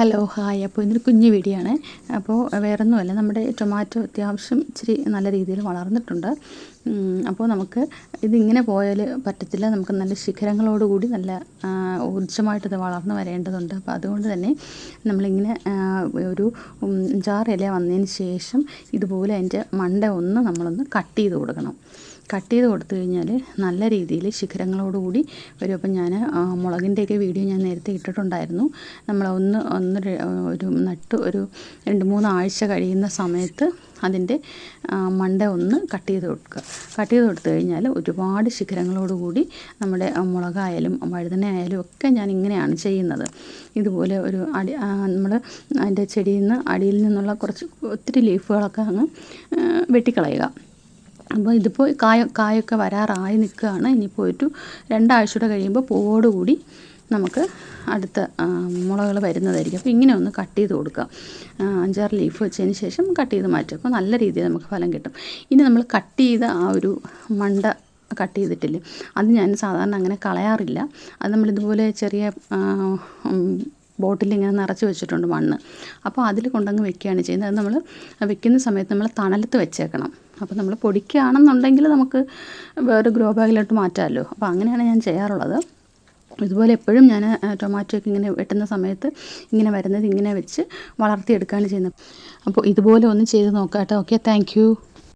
Hello hi. അപ്പോൾ ഇതൊരു കുഞ്ഞു വീഡിയോ ആണ്. അപ്പോൾ വേറൊന്നുമല്ല, നമ്മുടെ ടൊമാറ്റോ അത്യാവശ്യം ഇച്ചിരി നല്ല രീതിയിൽ വളർന്നിട്ടുണ്ട്. അപ്പോൾ നമുക്ക് ഇതിങ്ങനെ പോയാൽ പറ്റത്തില്ല. നമുക്ക് നല്ല ശിഖരങ്ങളോടുകൂടി നല്ല ഊർജ്ജമായിട്ടിത് വളർന്നു വരേണ്ടതുണ്ട്. അപ്പോൾ അതുകൊണ്ട് തന്നെ നമ്മളിങ്ങനെ ഒരു 5-6 ഇല വന്നതിന് ശേഷം ഇതുപോലെ അതിൻ്റെ മണ്ട നമ്മളൊന്ന് കട്ട് ചെയ്ത് കൊടുക്കണം. കട്ട് ചെയ്ത് കൊടുത്തു കഴിഞ്ഞാൽ നല്ല രീതിയിൽ ശിഖരങ്ങളോടുകൂടി വരും. അപ്പം ഞാൻ മുളകിൻ്റെയൊക്കെ വീഡിയോ ഞാൻ നേരത്തെ ഇട്ടിട്ടുണ്ടായിരുന്നു. നമ്മൾ ഒരു നട്ട് ഒരു 2-3 ആഴ്ച കഴിയുന്ന സമയത്ത് അതിൻ്റെ മണ്ട കട്ട് ചെയ്ത് കൊടുക്കുക. കട്ട് ചെയ്ത് കൊടുത്തു കഴിഞ്ഞാൽ ഒരുപാട് ശിഖരങ്ങളോടുകൂടി നമ്മുടെ മുളകായാലും വഴുതന ആയാലും ഒക്കെ ഞാൻ ഇങ്ങനെയാണ് ചെയ്യുന്നത്. ഇതുപോലെ ഒരു നമ്മൾ അതിൻ്റെ ചെടിയിൽ നിന്ന് അടിയിൽ നിന്നുള്ള ഒത്തിരി ലീഫുകളൊക്കെ അങ്ങ് വെട്ടിക്കളയുക. അപ്പോൾ ഇതിപ്പോൾ കായൊക്കെ വരാറായി നിൽക്കുകയാണ്. ഇനിയിപ്പോൾ ഒരു 2 ആഴ്ചയുടെ കഴിയുമ്പോൾ പൂവോടുകൂടി നമുക്ക് അടുത്ത മുളകൾ വരുന്നതായിരിക്കും. അപ്പോൾ ഇങ്ങനെ ഒന്ന് കട്ട് ചെയ്ത് കൊടുക്കുക. 5-6 ലീഫ് വെച്ചതിന് ശേഷം കട്ട് ചെയ്ത് മാറ്റുക. അപ്പോൾ നല്ല രീതിയിൽ നമുക്ക് ഫലം കിട്ടും. ഇനി നമ്മൾ കട്ട് ചെയ്ത ആ ഒരു മണ്ട കട്ട് ചെയ്തിട്ടില്ലേ, അത് ഞാൻ സാധാരണ അങ്ങനെ കളയാറില്ല. അത് നമ്മളിതുപോലെ ചെറിയ ബോട്ടിൽ ഇങ്ങനെ നിറച്ച് വെച്ചിട്ടുണ്ട് മണ്ണ്. അപ്പോൾ അതിൽ കൊണ്ടങ്ങ് വെക്കുകയാണ് ചെയ്യുന്നത്. അത് നമ്മൾ വെക്കുന്ന സമയത്ത് നമ്മൾ തണലത്ത് വെച്ചേക്കണം. അപ്പോൾ നമ്മൾ പൊടിക്കുകയാണെന്നുണ്ടെങ്കിൽ നമുക്ക് വേറെ ഗ്രോ ബാഗിലോട്ട് മാറ്റാമല്ലോ. അപ്പോൾ അങ്ങനെയാണ് ഞാൻ ചെയ്യാറുള്ളത്. ഇതുപോലെ എപ്പോഴും ഞാൻ ടൊമാറ്റോയൊക്കെ ഇങ്ങനെ വെട്ടുന്ന സമയത്ത് ഇങ്ങനെ വരുന്നത് ഇങ്ങനെ വെച്ച് വളർത്തിയെടുക്കുകയാണ് ചെയ്യുന്നത്. അപ്പോൾ ഇതുപോലെ ഒന്ന് ചെയ്ത് നോക്കാം കേട്ടോ. Okay, thank you.